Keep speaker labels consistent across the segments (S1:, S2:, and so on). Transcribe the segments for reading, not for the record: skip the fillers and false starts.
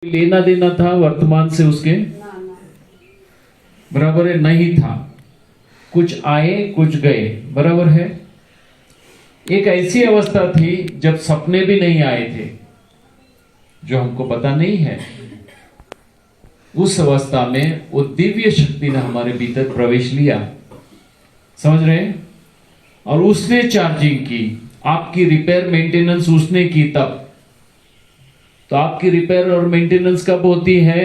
S1: लेना देना था वर्तमान से उसके बराबर है, नहीं था। कुछ आए कुछ गए, बराबर है। एक ऐसी अवस्था थी जब सपने भी नहीं आए थे, जो हमको पता नहीं है। उस अवस्था में वो दिव्य शक्ति ने हमारे भीतर प्रवेश लिया, समझ रहे हैं? और उसने चार्जिंग की, आपकी रिपेयर मेंटेनेंस उसने की। तब तो आपकी रिपेयर और मेंटेनेंस कब होती है?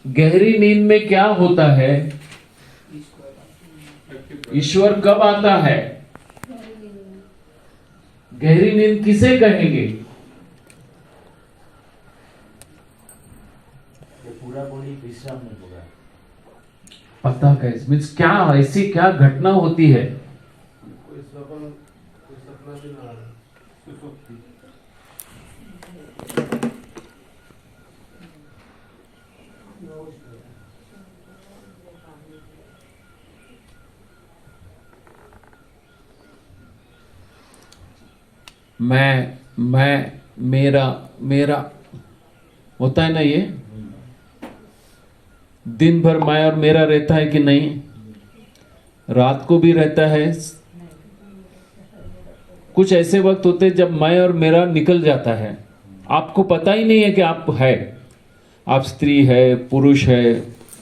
S1: गहरी नींद में क्या होता है? ईश्वर कब आता है? गहरी नींद किसे कहेंगे?
S2: पूरा बॉडी विश्राम में होगा।
S1: पता कैसे? मीन्स क्या ऐसी क्या घटना होती है?
S3: कोई सपना भी ना आए, सुसुप्ति।
S1: मैं मेरा मेरा होता है ना। ये दिन भर मैं और मेरा रहता है कि नहीं? रात को भी रहता है। कुछ ऐसे वक्त होते हैं जब मैं और मेरा निकल जाता है, आपको पता ही नहीं है कि आप है। आप स्त्री है, पुरुष है,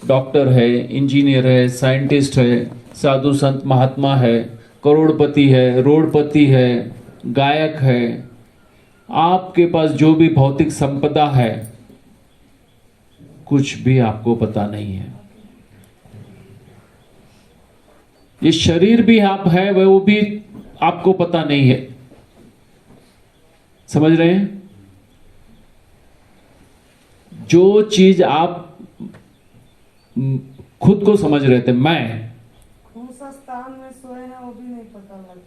S1: डॉक्टर है, इंजीनियर है, साइंटिस्ट है, साधु संत महात्मा है, करोड़पति है, रोडपति है, गायक है। आपके पास जो भी भौतिक संपदा है, कुछ भी आपको पता नहीं है। ये शरीर भी आप है, वो भी आपको पता नहीं है। समझ रहे हैं? जो चीज आप खुद को समझ रहे थे, मैं
S4: कौन सा स्थान में सोए हैं वो भी नहीं पता लग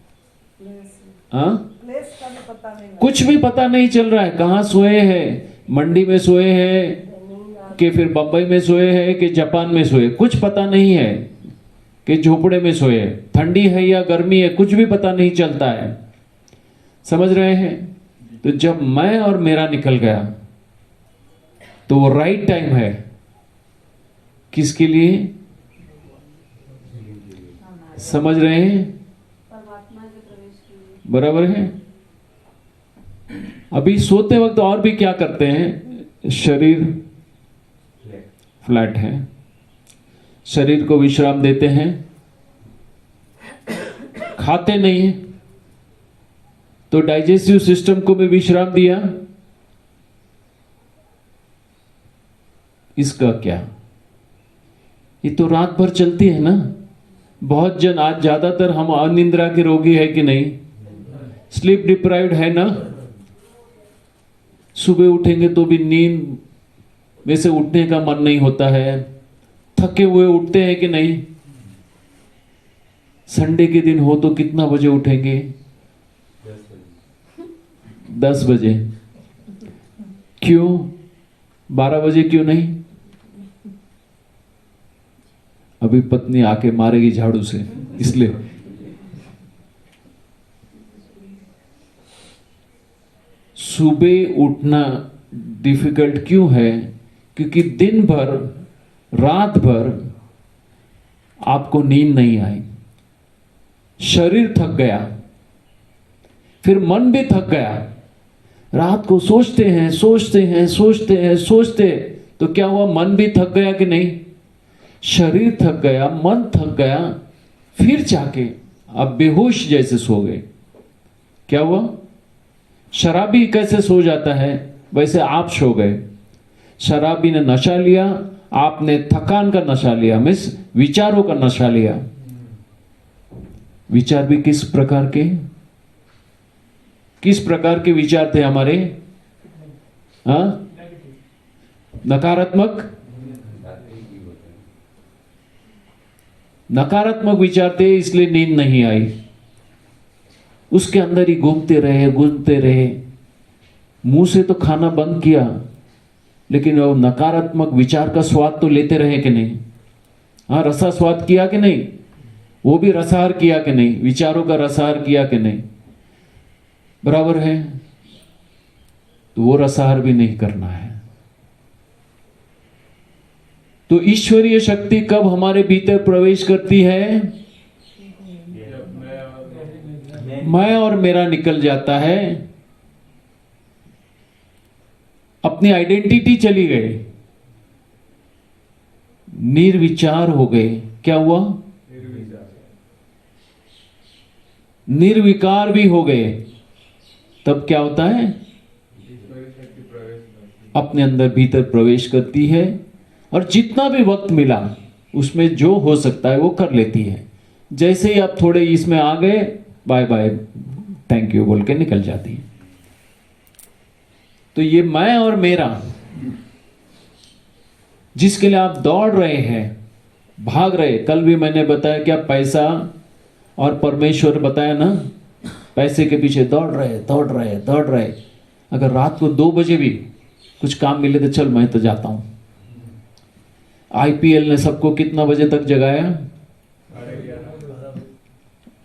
S4: प्लेस का भी पता नहीं
S1: कुछ भी पता नहीं चल रहा है। कहाँ सोए हैं? मंडी में सोए हैं कि फिर बंबई में सोए हैं कि जापान में सोए, कुछ पता नहीं है। कि झोपड़े में सोए, ठंडी है या गर्मी है, कुछ भी पता नहीं चलता है। समझ रहे हैं? तो जब मैं और मेरा निकल गया, तो वो राइट टाइम है किसके लिए? समझ रहे हैं?
S4: परमात्मा के प्रवेश के लिए।
S1: बराबर है। अभी सोते वक्त और भी क्या करते हैं? शरीर फ्लैट है, शरीर को विश्राम देते हैं, खाते नहीं है, तो डाइजेस्टिव सिस्टम को भी विश्राम दिया। इसका क्या? ये तो रात भर चलती है ना। बहुत जन, आज ज्यादातर हम अनिद्रा के रोगी है कि नहीं? स्लीप डिप्राइव्ड है ना। सुबह उठेंगे तो भी नींद में से उठने का मन नहीं होता है, थके हुए उठते हैं कि नहीं? संडे के दिन हो तो कितना बजे उठेंगे? 10 बजे। क्यों? 12 बजे क्यों नहीं? अभी पत्नी आके मारेगी झाड़ू से, इसलिए। सुबह उठना डिफिकल्ट क्यों है? क्योंकि दिन भर, रात भर आपको नींद नहीं आई, शरीर थक गया, फिर मन भी थक गया। रात को सोचते हैं सोचते हैं सोचते हैं सोचते, तो क्या हुआ? मन भी थक गया कि नहीं? शरीर थक गया, मन थक गया, फिर जाके अब बेहोश जैसे सो गए। क्या हुआ? शराबी कैसे सो जाता है, वैसे आप सो गए। शराबी ने नशा लिया, आपने थकान का नशा लिया, मीन्स विचारों का नशा लिया। विचार भी किस प्रकार के? किस प्रकार के विचार थे हमारे? नकारात्मक नकारात्मक विचार थे, इसलिए नींद नहीं आई। उसके अंदर ही घूमते रहे। मुंह से तो खाना बंद किया, लेकिन वो नकारात्मक विचार का स्वाद तो लेते रहे कि नहीं? रसा स्वाद किया कि नहीं? वो भी रसाहार किया कि नहीं? विचारों का रसाहार किया कि नहीं? बराबर है। तो वो रसाहार भी नहीं करना है। तो ईश्वरीय शक्ति कब हमारे भीतर प्रवेश करती है? मैं और मेरा निकल जाता है, अपनी आइडेंटिटी चली गई, निर्विचार हो गए। क्या हुआ? निर्विकार भी हो गए। तब क्या होता है? अपने अंदर भीतर प्रवेश करती है और जितना भी वक्त मिला उसमें जो हो सकता है वो कर लेती है। जैसे ही आप थोड़े इसमें आ गए, बाय बाय थैंक यू बोल के निकल जाती है। तो ये मैं और मेरा जिसके लिए आप दौड़ रहे हैं, भाग रहे, कल भी मैंने बताया क्या, पैसा और परमेश्वर बताया ना, पैसे के पीछे दौड़ रहे। अगर रात को 2 बजे भी कुछ काम मिले तो चल मैं तो जाता हूं। आईपीएल ने सबको कितना बजे तक जगाया?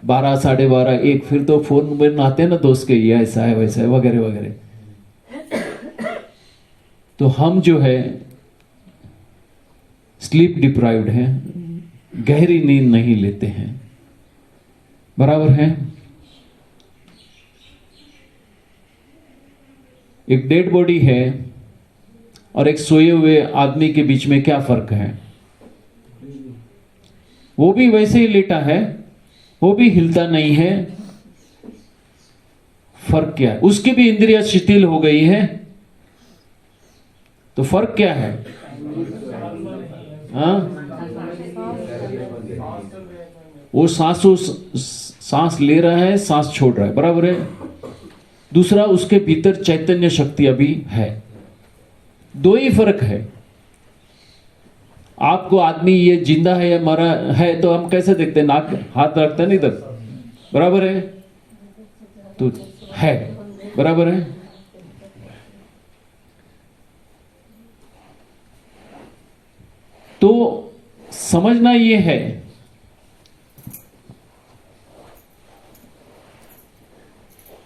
S1: 12, 12:30, 1। फिर तो फोन में आते हैं ना दोस्त के, ये ऐसा है वैसा है वगैरह वगैरह। तो हम जो है स्लीप डिप्राइव्ड हैं, गहरी नींद नहीं लेते हैं। बराबर है? एक डेड बॉडी है और एक सोए हुए आदमी के बीच में क्या फर्क है? वो भी वैसे ही लेटा है, वो भी हिलता नहीं है। फर्क क्या है? उसकी भी इंद्रियां शिथिल हो गई है। तो फर्क क्या है? हाँ, वो सांस ले रहा है, सांस छोड़ रहा है। बराबर है? दूसरा, उसके भीतर चैतन्य शक्ति अभी है। 2 ही फर्क है। आपको आदमी ये जिंदा है या मरा है तो हम कैसे देखते हैं? नाक हाथ रखते हैं नहीं इधर। बराबर है? तो है। बराबर है? तो समझना ये है,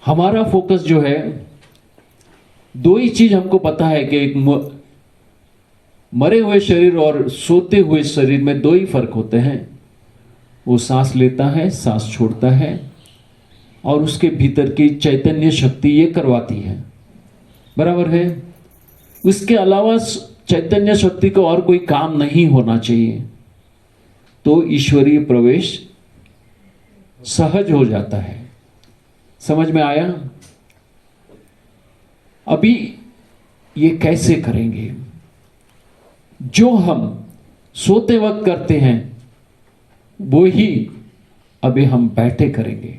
S1: हमारा फोकस जो है, 2 ही चीज हमको पता है कि एक मरे हुए शरीर और सोते हुए शरीर में 2 ही फर्क होते हैं। वो सांस लेता है, सांस छोड़ता है, और उसके भीतर की चैतन्य शक्ति ये करवाती है। बराबर है? उसके अलावा चैतन्य शक्ति को और कोई काम नहीं होना चाहिए, तो ईश्वरीय प्रवेश सहज हो जाता है। समझ में आया? अभी ये कैसे करेंगे? जो हम सोते वक्त करते हैं वो ही अभी हम बैठे करेंगे।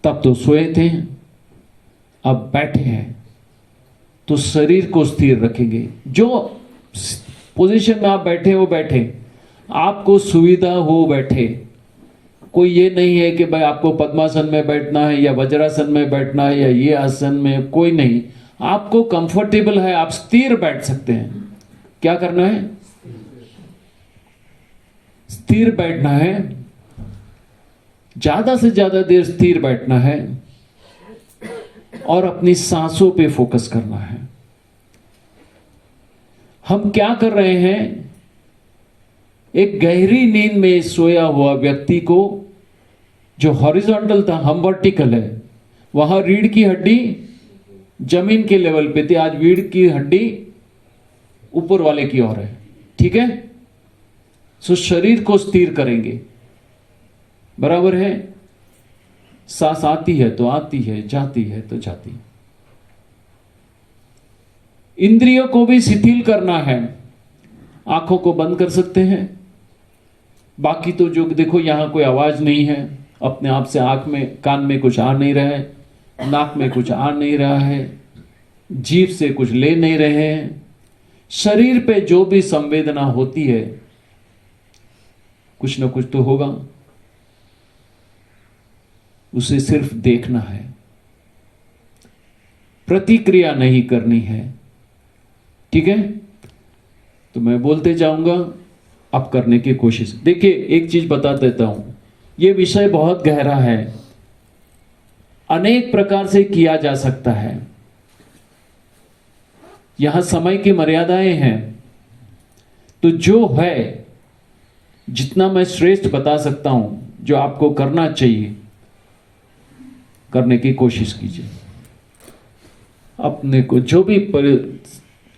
S1: तब तो सोए थे, अब बैठे हैं, तो शरीर को स्थिर रखेंगे। जो पोजीशन में आप बैठे वो बैठे, आपको सुविधा हो बैठे। कोई ये नहीं है कि भाई आपको पद्मासन में बैठना है या वज्रासन में बैठना है या ये आसन में, कोई नहीं। आपको कंफर्टेबल है, आप स्थिर बैठ सकते हैं। क्या करना है? स्थिर बैठना है, ज्यादा से ज्यादा देर स्थिर बैठना है और अपनी सांसों पे फोकस करना है। हम क्या कर रहे हैं? एक गहरी नींद में सोया हुआ व्यक्ति को, जो हॉरिजॉन्टल था हम वर्टिकल है, वहां रीढ़ की हड्डी जमीन के लेवल पे थी, आज रीढ़ की हड्डी ऊपर वाले की ओर है। ठीक है? सो शरीर को स्थिर करेंगे। बराबर है? सांस आती है तो आती है, जाती है तो जाती है। इंद्रियों को भी शिथिल करना है। आंखों को बंद कर सकते हैं। बाकी तो जो देखो, यहां कोई आवाज नहीं है, अपने आप से आंख में, कान में कुछ आ नहीं रहा है, नाक में कुछ आ नहीं रहा है, जीभ से कुछ ले नहीं रहे हैं। शरीर पे जो भी संवेदना होती है, कुछ ना कुछ तो होगा, उसे सिर्फ देखना है, प्रतिक्रिया नहीं करनी है। ठीक है? तो मैं बोलते जाऊंगा, अब करने की कोशिश। देखिए, एक चीज बता देता हूं, यह विषय बहुत गहरा है, अनेक प्रकार से किया जा सकता है। यहां समय की मर्यादाएं हैं। तो जो है, जितना मैं श्रेष्ठ बता सकता हूं, जो आपको करना चाहिए, करने की कोशिश कीजिए। अपने को जो भी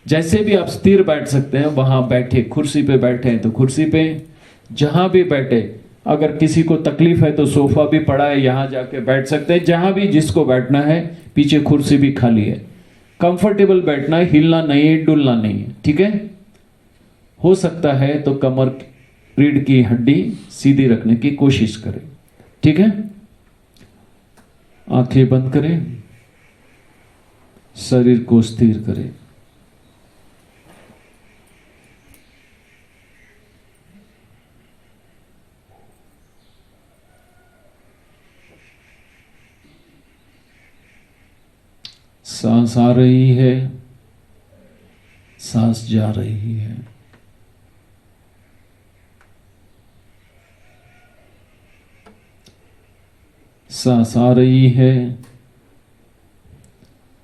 S1: जैसे भी आप स्थिर बैठ सकते हैं वहां बैठे। कुर्सी पे बैठे हैं तो कुर्सी पे, जहां भी बैठे। अगर किसी को तकलीफ है तो सोफा भी पड़ा है, यहां जाके बैठ सकते हैं। जहां भी जिसको बैठना है, पीछे कुर्सी भी खाली है। कंफर्टेबल बैठना है, हिलना नहीं है, डुलना नहीं है, ठीक है। हो सकता है तो कमर, रीढ़ की हड्डी सीधी रखने की कोशिश करें, ठीक है। आंखें बंद करें, शरीर को स्थिर करें। सांस आ रही है, सांस जा रही है। सांस आ रही है,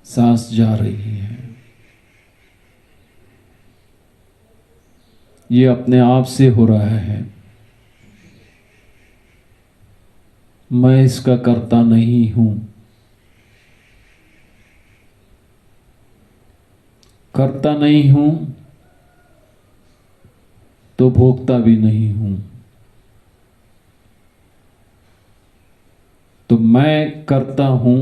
S1: सांस जा रही है। ये अपने आप से हो रहा है। मैं इसका कर्ता नहीं हूं। करता नहीं हूं तो भोगता भी नहीं हूं। तो मैं करता हूं,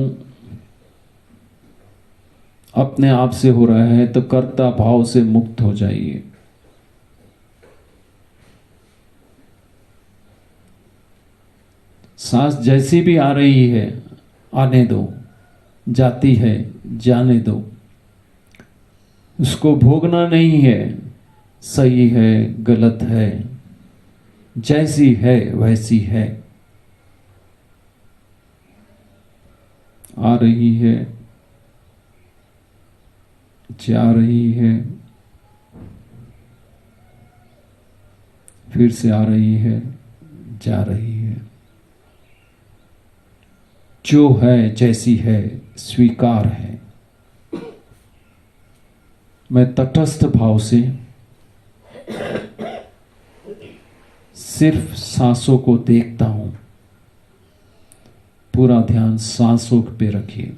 S1: अपने आप से हो रहा है, तो कर्ता भाव से मुक्त हो जाइए। सांस जैसी भी आ रही है, आने दो। जाती है, जाने दो। उसको भोगना नहीं है, सही है, गलत है, जैसी है वैसी है। आ रही है, जा रही है, फिर से आ रही है, जा रही है। जो है, जैसी है, स्वीकार है। मैं तटस्थ भाव से सिर्फ सांसों को देखता हूं। पूरा ध्यान सांसों पे रखिए।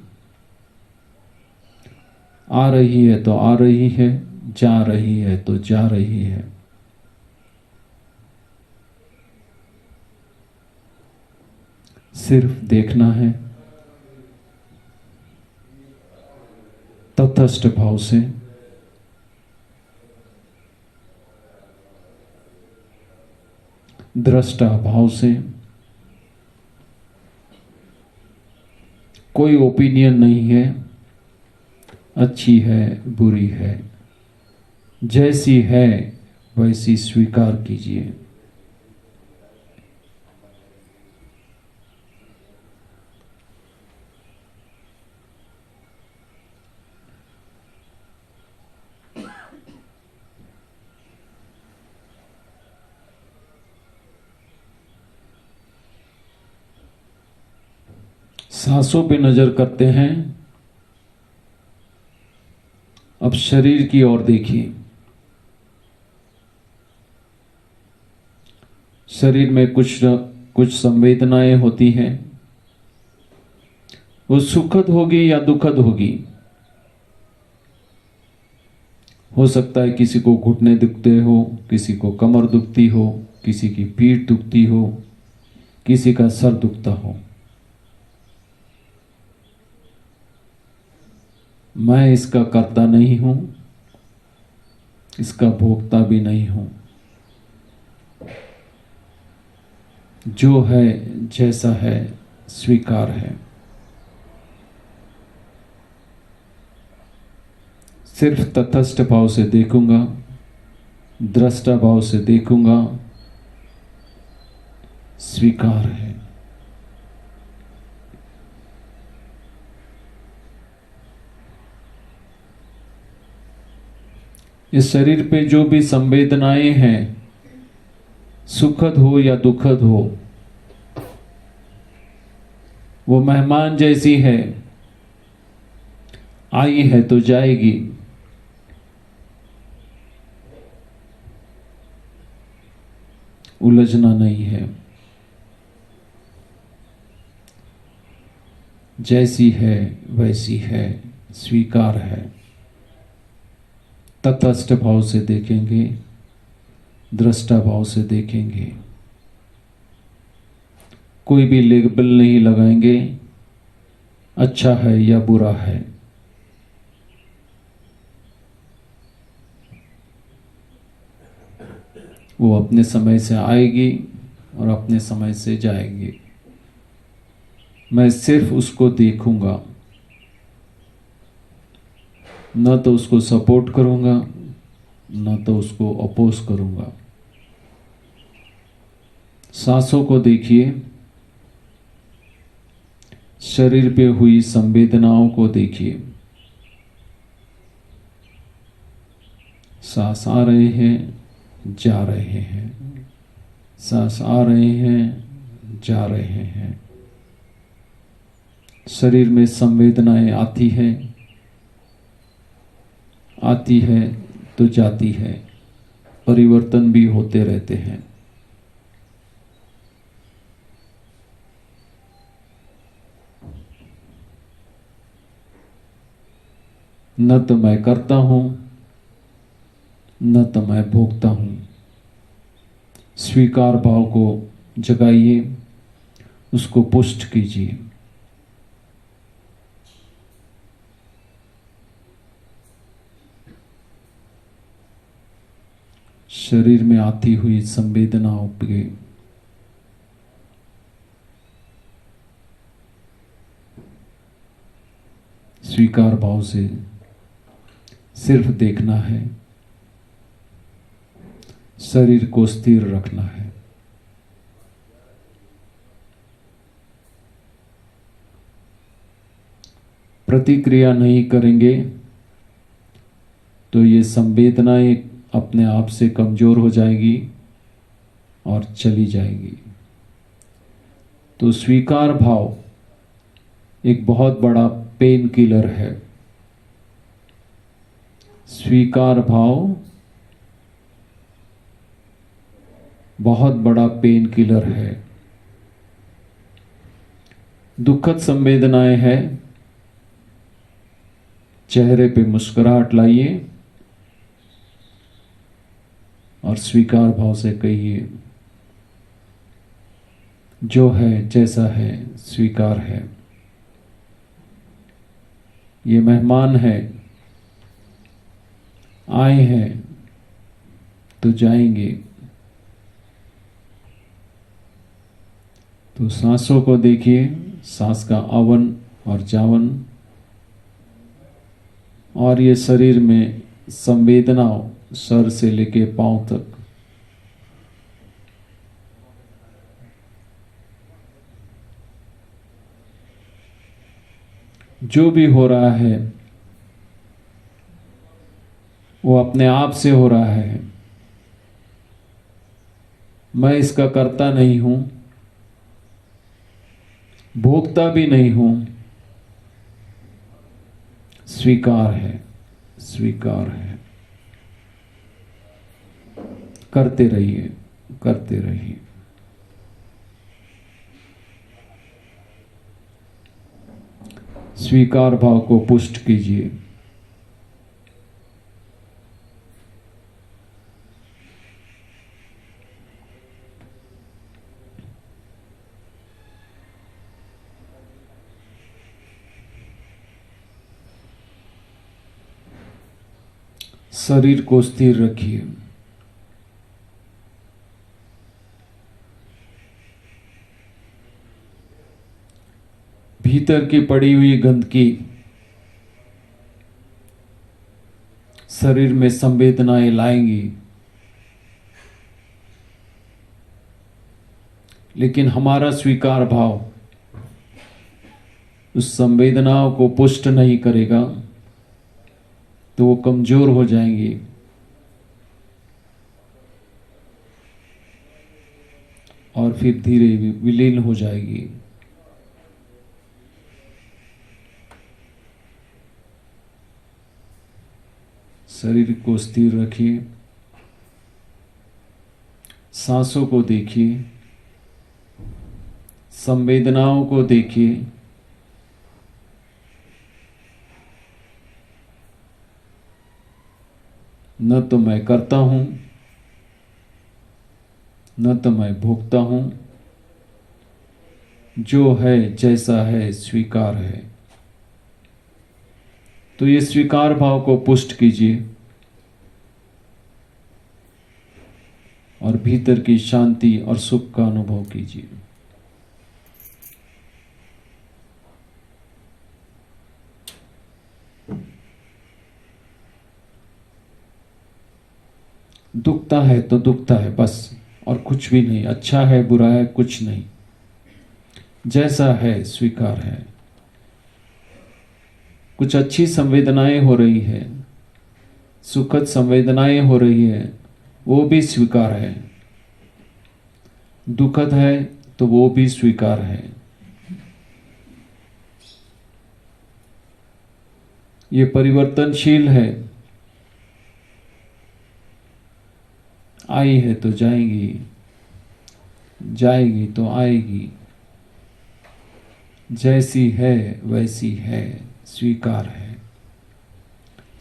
S1: आ रही है तो आ रही है, जा रही है तो जा रही है। सिर्फ देखना है, तटस्थ भाव से। दृष्टा भाव से। कोई ओपिनियन नहीं है, अच्छी है, बुरी है, जैसी है वैसी स्वीकार कीजिए। सांसों पे नजर करते हैं। अब शरीर की ओर देखिए। शरीर में कुछ संवेदनाएं होती हैं। वो सुखद होगी या दुखद होगी। हो सकता है किसी को घुटने दुखते हो, किसी को कमर दुखती हो, किसी की पीठ दुखती हो, किसी का सर दुखता हो। मैं इसका कर्ता नहीं हूं, इसका भोगता भी नहीं हूं। जो है, जैसा है, स्वीकार है। सिर्फ तटस्थ भाव से देखूंगा, दृष्टा भाव से देखूंगा, स्वीकार है। इस शरीर पे जो भी संवेदनाएं हैं, सुखद हो या दुखद हो, वो मेहमान जैसी है। आई है तो जाएगी, उलझना नहीं है। जैसी है वैसी है, स्वीकार है। तटस्थ भाव से देखेंगे, दृष्टा भाव से देखेंगे। कोई भी लेबल नहीं लगाएंगे अच्छा है या बुरा है। वो अपने समय से आएगी और अपने समय से जाएगी। मैं सिर्फ उसको देखूंगा, न तो उसको सपोर्ट करूंगा न तो उसको अपोज करूंगा। सांसों को देखिए, शरीर पे हुई संवेदनाओं को देखिए। सांस आ रहे हैं, जा रहे हैं, सांस आ रहे हैं, जा रहे हैं। शरीर में संवेदनाएं आती है तो जाती है, परिवर्तन भी होते रहते हैं। न तो मैं करता हूं न तो मैं भोगता हूं। स्वीकार भाव को जगाइए, उसको पुष्ट कीजिए। शरीर में आती हुई संवेदनाओं पे स्वीकार भाव से सिर्फ देखना है, शरीर को स्थिर रखना है। प्रतिक्रिया नहीं करेंगे तो ये संवेदनाएं अपने आप से कमजोर हो जाएगी और चली जाएगी। तो स्वीकार भाव एक बहुत बड़ा पेन किलर है। स्वीकार भाव बहुत बड़ा पेन किलर है। दुखद संवेदनाएं हैं, चेहरे पे मुस्कुराहट लाइए और स्वीकार भाव से कहिए, जो है जैसा है स्वीकार है। ये मेहमान है, आए हैं तो जाएंगे। तो सांसों को देखिए, सांस का आवन और जावन, और ये शरीर में संवेदनाओं सर से लेके पांव तक। जो भी हो रहा है वो अपने आप से हो रहा है। मैं इसका करता नहीं हूं, भोगता भी नहीं हूं। स्वीकार है, स्वीकार है। करते रहिए, करते रहिए। स्वीकार भाव को पुष्ट कीजिए। शरीर को स्थिर रखिए। भीतर की पड़ी हुई गंदगी शरीर में संवेदनाएं लाएंगी, लेकिन हमारा स्वीकार भाव उस संवेदनाओं को पुष्ट नहीं करेगा तो वो कमजोर हो जाएंगी और फिर धीरे विलीन हो जाएगी। शरीर को स्थिर रखिए, सांसों को देखिए, संवेदनाओं को देखिए। न तो मैं करता हूं, न तो मैं भोगता हूं, जो है जैसा है स्वीकार है। तो ये स्वीकार भाव को पुष्ट कीजिए और भीतर की शांति और सुख का अनुभव कीजिए। दुखता है तो दुखता है बस, और कुछ भी नहीं। अच्छा है बुरा है कुछ नहीं, जैसा है स्वीकार है। कुछ अच्छी संवेदनाएं हो रही है, सुखद संवेदनाएं हो रही है, वो भी स्वीकार है। दुखद है तो वो भी स्वीकार है। ये परिवर्तनशील है, आई है तो जाएंगी, जाएगी तो आएगी। जैसी है वैसी है, स्वीकार है,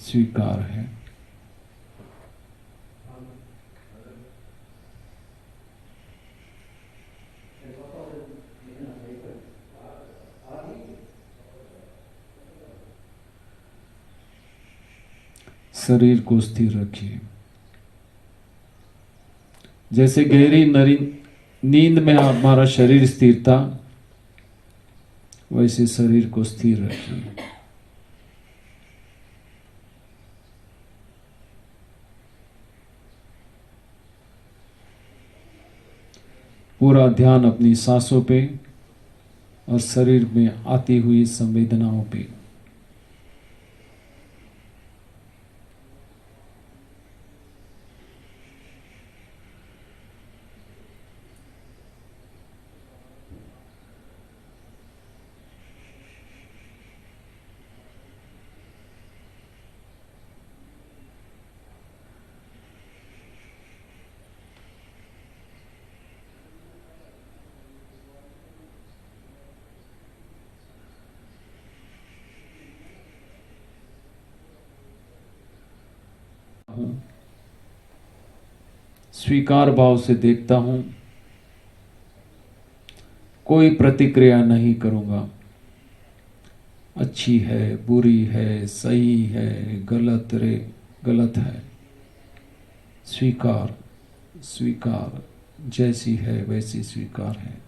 S1: स्वीकार है। शरीर को स्थिर रखिए। जैसे गहरी नींद में हमारा शरीर स्थिर था, वैसे शरीर को स्थिर रखिए। पूरा ध्यान अपनी सांसों पे और शरीर में आती हुई संवेदनाओं पे। स्वीकार भाव से देखता हूं, कोई प्रतिक्रिया नहीं करूंगा। अच्छी है बुरी है सही है गलत है, स्वीकार स्वीकार, जैसी है वैसी स्वीकार है।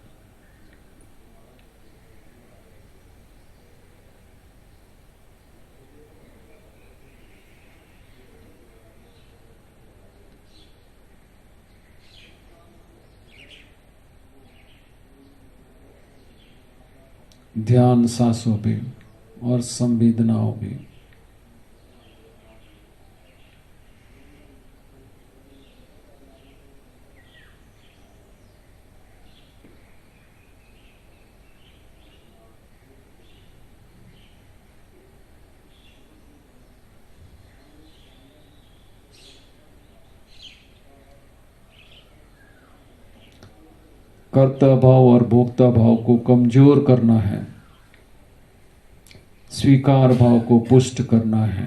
S1: ध्यान सांसों पे और संवेदनाओं पे। कर्ता भाव और भोक्ता भाव को कमजोर करना है, स्वीकार भाव को पुष्ट करना है।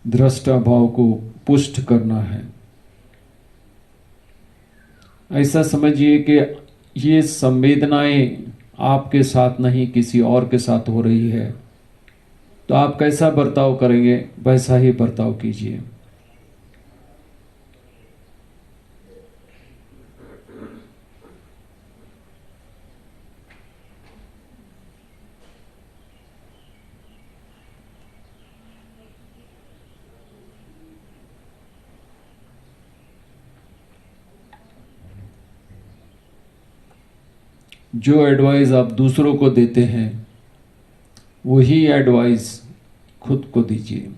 S1: दृष्टा भाव को पुष्ट करना है। ऐसा समझिए कि ये संवेदनाएं आपके साथ नहीं किसी और के साथ हो रही है, तो आप कैसा बर्ताव करेंगे वैसा ही बर्ताव कीजिए। जो एडवाइस आप दूसरों को देते हैं वही एडवाइस खुद को दीजिए।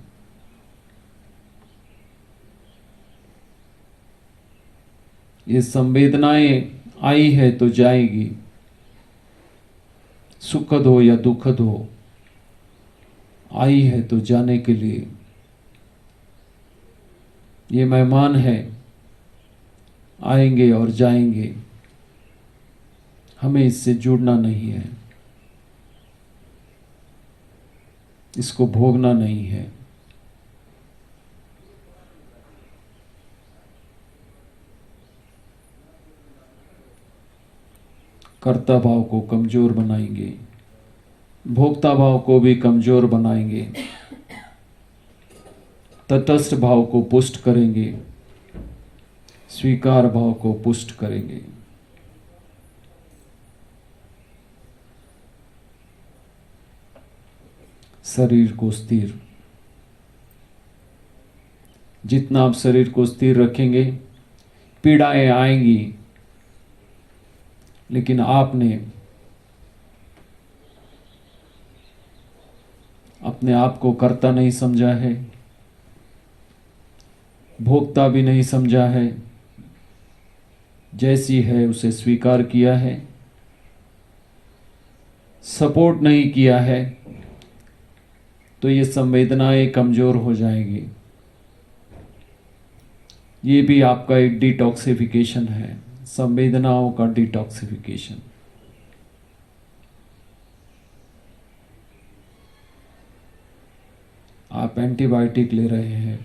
S1: ये संवेदनाएं आई है तो जाएगी, सुखद हो या दुखद हो, आई है तो जाने के लिए ये मेहमान है, आएंगे और जाएंगे, हमें इससे जुड़ना नहीं है, इसको भोगना नहीं है। कर्ता भाव को कमजोर बनाएंगे, भोक्ता भाव को भी कमजोर बनाएंगे, तटस्थ भाव को पुष्ट करेंगे, स्वीकार भाव को पुष्ट करेंगे। शरीर को स्थिर, जितना आप शरीर को स्थिर रखेंगे, पीड़ाएं आएंगी, लेकिन आपने अपने आप को कर्ता नहीं समझा है, भोक्ता भी नहीं समझा है, जैसी है उसे स्वीकार किया है, सपोर्ट नहीं किया है, तो ये संवेदनाएं कमजोर हो जाएंगी। ये भी आपका एक डिटॉक्सिफिकेशन है, संवेदनाओं का डिटॉक्सिफिकेशन। आप एंटीबायोटिक ले रहे हैं,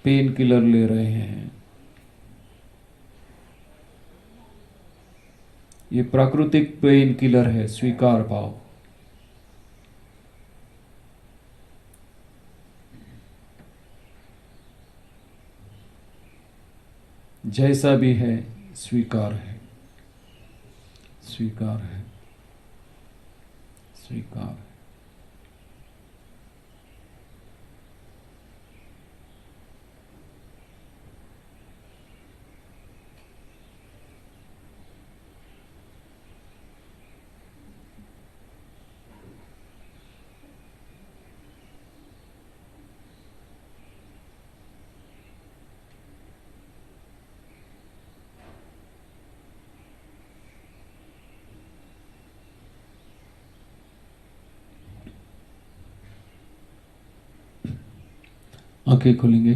S1: पेन किलर ले रहे हैं, ये प्राकृतिक पेन किलर है, स्वीकार भाव। जैसा भी है स्वीकार है, स्वीकार है, स्वीकार है। आंखें खोलेंगे।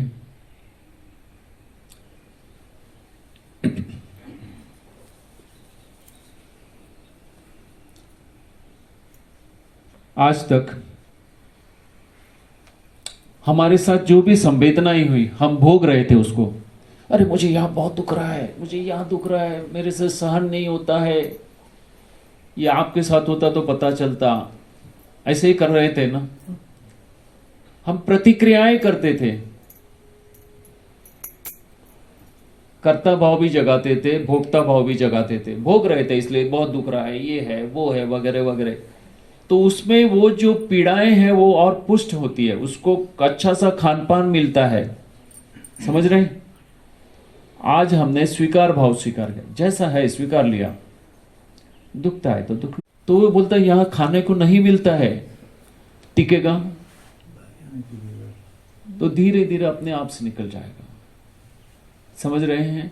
S1: आज तक हमारे साथ जो भी संवेदनाएं हुई, हम भोग रहे थे उसको। अरे मुझे यहां बहुत दुख रहा है, मुझे यहां दुख रहा है, मेरे से सहन नहीं होता है। ये आपके साथ होता तो पता चलता। ऐसे ही कर रहे थे ना, हम प्रतिक्रियाएं करते थे, कर्ता भाव भी जगाते थे, भोक्ता भाव भी जगाते थे। भोग रहे थे इसलिए बहुत दुख रहा है, ये है वो है वगैरह वगैरह। तो उसमें वो जो पीड़ाएं हैं वो और पुष्ट होती है, उसको अच्छा सा खान पान मिलता है। समझ रहे हैं? आज हमने स्वीकार भाव स्वीकार किया, जैसा है स्वीकार लिया। दुखता है तो दुख, तो वो बोलता है यहां खाने को नहीं मिलता है, टिकेगा तो धीरे धीरे अपने आप से निकल जाएगा। समझ रहे हैं?